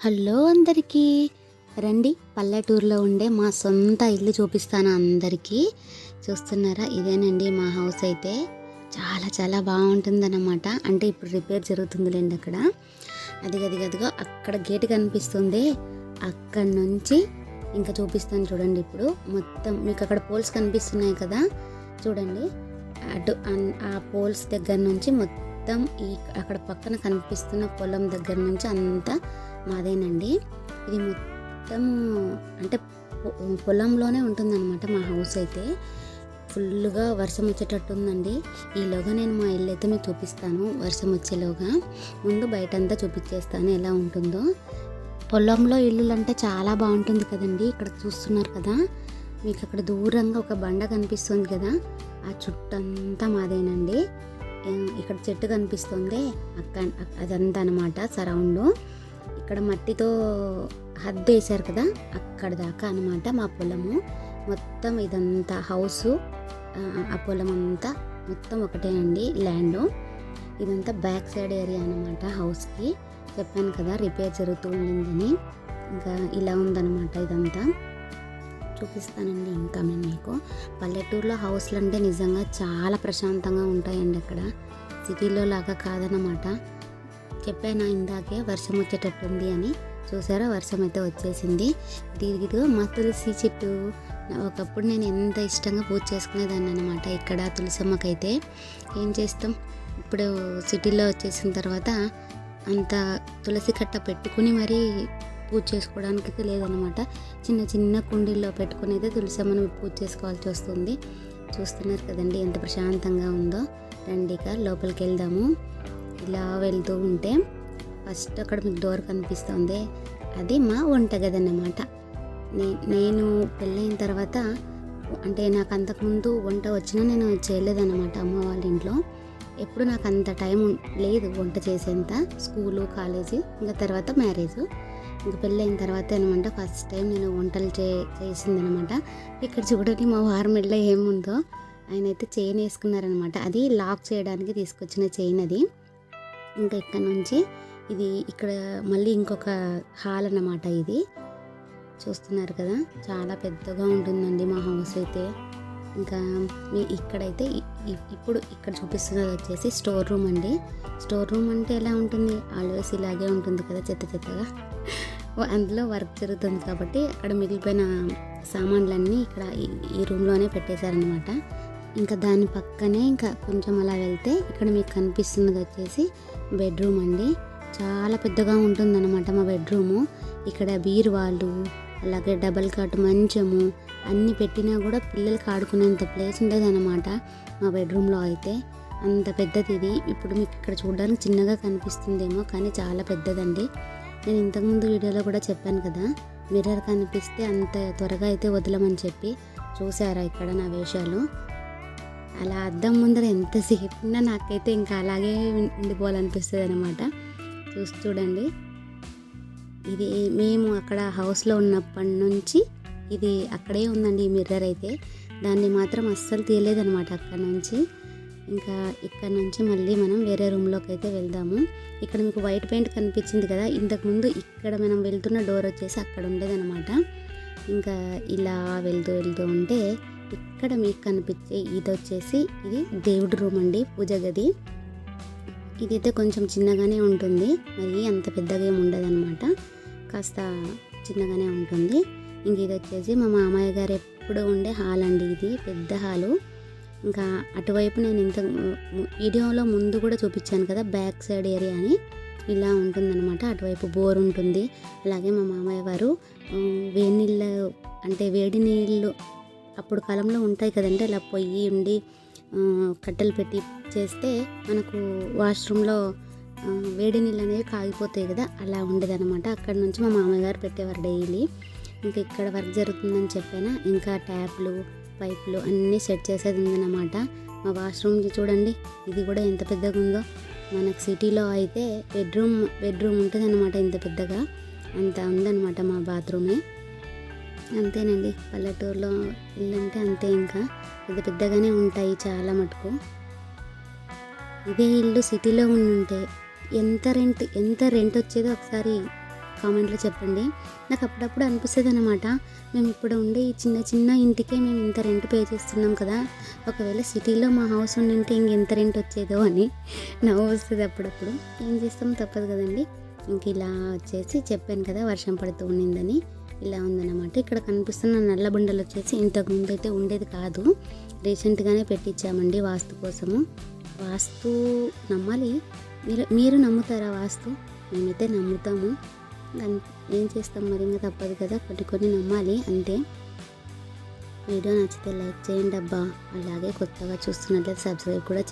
Hello అందరికీ, రండి పల్లెటూరులో ఉండే మా సొంత ఇల్లు చూపిస్తాను అందరికీ. చూస్తున్నారా, ఇదేనండి మా హౌస్. అయితే చాలా చాలా బాగుంటుందన్నమాట. అంటే ఇప్పుడు రిపేర్ జరుగుతుందిలేండి అక్కడ. అదిగో అక్కడ గేట్ కనిపిస్తుంది, అక్కడ నుంచి ఇంకా చూపిస్తాను చూడండి. ఇప్పుడు మొత్తం మీకు అక్కడ పోల్స్ కనిపిస్తున్నాయి కదా, చూడండి. అటు ఆ పోల్స్ దగ్గర నుంచి మొత్తం అక్కడ పక్కన కనిపిస్తున్న పొలం దగ్గర నుంచి అంతా మాదేనండి. ఇది మొత్తం అంటే పొలంలోనే ఉంటుందన్నమాట మా హౌస్. అయితే ఫుల్గా వర్షం వచ్చేటట్టు ఉందండి. ఈలోగా నేను మా ఇల్లు అయితే మీకు చూపిస్తాను. వర్షం వచ్చేలోగా ముందు బయట అంతా చూపించేస్తాను ఎలా ఉంటుందో. పొలంలో ఇల్లులు అంటే చాలా బాగుంటుంది కదండి. ఇక్కడ చూస్తున్నారు కదా, మీకు అక్కడ దూరంగా ఒక బండ కనిపిస్తుంది కదా, ఆ చుట్టంతా మాదేనండి. ఇక్కడ చెట్టు కనిపిస్తుంది, అదంతా అనమాట సరౌండ్. ఇక్కడ మట్టితో హద్దు వేశారు కదా, అక్కడ దాకా అనమాట మా పొలము. మొత్తం ఇదంతా హౌసు, ఆ పొలం అంతా మొత్తం ఒకటేనండి ల్యాండ్. ఇదంతా బ్యాక్ సైడ్ ఏరియా అనమాట హౌస్కి. చెప్పాను కదా రిపేర్ జరుగుతూ ఉండిందని. ఇంకా ఇలా ఉందన్నమాట ఇదంతా. చూపిస్తానండి ఇంకా మేము మీకు. పల్లెటూరులో హౌస్లు అంటే నిజంగా చాలా ప్రశాంతంగా ఉంటాయండి. అక్కడ సిటీలో లాగా కాదన్నమాట. చెప్పాను ఇందాకే వర్షం వచ్చేటట్టుంది అని. చూసారా, వర్షం అయితే వచ్చేసింది. ఇదిగో మా తులసి చెట్టు. ఒకప్పుడు నేను ఎంత ఇష్టంగా పూజ చేసుకునేదాన్ని అనమాట ఇక్కడ తులసమ్మకైతే. ఏం చేస్తాం, ఇప్పుడు సిటీలో వచ్చేసిన తర్వాత అంత తులసి కట్ట పెట్టుకుని మరీ పూజ చేసుకోవడానికి అయితే లేదనమాట. చిన్న చిన్న కుండీల్లో పెట్టుకుని అయితే తులసమ్మను పూజ చేసుకోవాల్సి వస్తుంది. చూస్తున్నారు కదండి ఎంత ప్రశాంతంగా ఉందో. రండిక లోపలికి వెళ్దాము. ఇలా వెళ్తూ ఉంటే ఫస్ట్ అక్కడ మీకు డోర్ కనిపిస్తుంది, అది మా వంటగది అన్నమాట. నేను పెళ్ళైన తర్వాత, అంటే నాకు అంతకుముందు వంట వచ్చినా నేను చేయలేదన్నమాట అమ్మ వాళ్ళ ఇంట్లో. ఎప్పుడు నాకు అంత టైం లేదు వంట చేసేంత. స్కూలు, కాలేజీ, ఇంకా తర్వాత మ్యారేజ్. ఇంకా పెళ్ళైన తర్వాత అనమాట ఫస్ట్ టైం నేను వంటలు చేసిందనమాట. ఇక్కడ చూడండి మా వారి మెడలో ఏముందో. ఆయన అయితే చైన్ వేసుకున్నారనమాట. అది లాక్ చేయడానికి తీసుకొచ్చిన చైన్ అది. ఇంకా ఇక్కడ నుంచి ఇది ఇక్కడ మళ్ళీ ఇంకొక హాల్ అన్నమాట ఇది. చూస్తున్నారు కదా, చాలా పెద్దగా ఉంటుందండి మా హౌస్ అయితే. ఇంకా ఇక్కడైతే ఇప్పుడు ఇక్కడ చూపిస్తున్నది వచ్చేసి స్టోర్ రూమ్ అండి. స్టోర్ రూమ్ అంటే ఎలా ఉంటుంది, ఆల్వేస్ ఇలాగే ఉంటుంది కదా, చెత్తగా. అందులో వర్క్ జరుగుతుంది కాబట్టి అక్కడ మిగిలిపోయిన సామాన్లన్నీ ఇక్కడ ఈ రూమ్లోనే పెట్టేశారనమాట. ఇంకా దాని పక్కనే ఇంకా కొంచెం అలా వెళ్తే ఇక్కడ మీకు కనిపిస్తున్నది వచ్చేసి బెడ్రూమ్ అండి. చాలా పెద్దగా ఉంటుందన్నమాట మా బెడ్రూము. ఇక్కడ బీరువాళ్ళు, అలాగే డబల్ కాట్ మంచము అన్నీ పెట్టినా కూడా పిల్లలకి ఆడుకునేంత ప్లేస్ ఉండేదన్నమాట మా బెడ్రూమ్లో అయితే. అంత పెద్దది ఇది. ఇప్పుడు మీకు ఇక్కడ చూడడానికి చిన్నగా కనిపిస్తుందేమో, కానీ చాలా పెద్దదండి. నేను ఇంతకుముందు వీడియోలో కూడా చెప్పాను కదా, మిర్రర్ కనిపిస్తే అంత త్వరగా అయితే వదలమని చెప్పి. చూసారా ఇక్కడ నా వేషాలు. అలా అద్దం ముందర ఎంతసేపు ఉన్నా నాకైతే ఇంకా అలాగే ఉండిపోవాలనిపిస్తుంది అనమాట. చూడండి, ఇది మేము అక్కడ హౌస్లో ఉన్నప్పటి నుంచి ఇది అక్కడే ఉందండి ఈ మిర్రర్ అయితే. దాన్ని మాత్రం అస్సలు తీయలేదనమాట అక్కడ నుంచి. ఇంకా ఇక్కడ నుంచి మళ్ళీ మనం వేరే రూమ్లోకి అయితే వెళ్దాము. ఇక్కడ మీకు వైట్ పెయింట్ కనిపించింది కదా, ఇంతకుముందు ఇక్కడ మనం వెళ్తున్న డోర్ వచ్చేసి అక్కడ ఉండేదన్నమాట. ఇంకా ఇలా వెళ్తూ ఉంటే ఇక్కడ మీకు కనిపించే ఇది వచ్చేసి ఇది దేవుడి రూమ్ అండి, పూజ గది. ఇదైతే కొంచెం చిన్నగానే ఉంటుంది, మరి అంత పెద్దగా ఏమి ఉండదు అనమాట, కాస్త చిన్నగానే ఉంటుంది. ఇంక ఇది వచ్చేసి మా మామయ్య గారు ఎప్పుడు ఉండే హాల్ అండి, ఇది పెద్ద హాలు. ఇంకా అటువైపు నేను ఇంత వీడియోలో ముందు కూడా చూపించాను కదా బ్యాక్ సైడ్ ఏరియా అని, ఇలా ఉంటుందన్నమాట. అటువైపు బోర్ ఉంటుంది. అలాగే మా మామయ్య గారు వేడి నీళ్ళు అప్పుడు కాలంలో ఉంటాయి కదండి, అలా పొయ్యి ఉండి కట్టెలు పెట్టి చేస్తే మనకు వాష్రూమ్లో వేడి నీళ్ళు అనేవి కాగిపోతాయి కదా, అలా ఉండేదన్నమాట. అక్కడ నుంచి మా మామయ్య గారు పెట్టేవారు డైలీ. ఇంకా ఇక్కడ వర్క్ జరుగుతుందని చెప్పాను. ఇంకా ట్యాప్లు, పైపులు అన్నీ సెట్ చేసేది ఉందన్నమాట. మా వాష్రూమ్ చూడండి, ఇది కూడా ఎంత పెద్దగా ఉందో. మనకు సిటీలో అయితే బెడ్రూమ్ ఉంటుంది అనమాట ఇంత పెద్దగా, అంత ఉందన్నమాట మా బాత్రూమే. అంతేనండి, పల్లెటూరులో ఇల్లు అంటే అంతే, ఇంకా పెద్దగానే ఉంటాయి చాలా మటుకు. ఇదే ఇల్లు సిటీలో ఉంటే ఎంత రెంట్ వచ్చేదో ఒకసారి కామెంట్లో చెప్పండి. నాకు అప్పుడప్పుడు అనిపిస్తుంది అనమాట, మేము ఇప్పుడు ఉండే ఈ చిన్న చిన్న ఇంటికే మేము ఇంత రెంట్ పే చేస్తున్నాం కదా, ఒకవేళ సిటీలో మా హౌస్ ఉండింటే ఇంకెంత రెంట్ వచ్చేదో అని నవ్వు వస్తుంది అప్పుడప్పుడు. ఏం చేస్తాం, తప్పదు కదండి. ఇంక ఇలా వచ్చేసి చెప్పాను కదా వర్షం పడుతూ ఉండిందని, ఇలా ఉందన్నమాట. ఇక్కడ కనిపిస్తున్న నల్ల బండలు వచ్చేసి ఇంతకుముందు అయితే ఉండేది కాదు, రీసెంట్గానే పెట్టించామండి వాస్తు కోసము. వాస్తు నమ్మాలి, మీరు నమ్ముతారా వాస్తు? మేమైతే నమ్ముతాము. ఏం చేస్తాం మరి, ఇంకా తప్పదు కదా, కొన్ని నమ్మాలి అంతే. వీడియో నచ్చితే లైక్ చేయండి అబ్బా, అలాగే కొత్తగా చూస్తున్నట్లయితే సబ్స్క్రైబ్ కూడా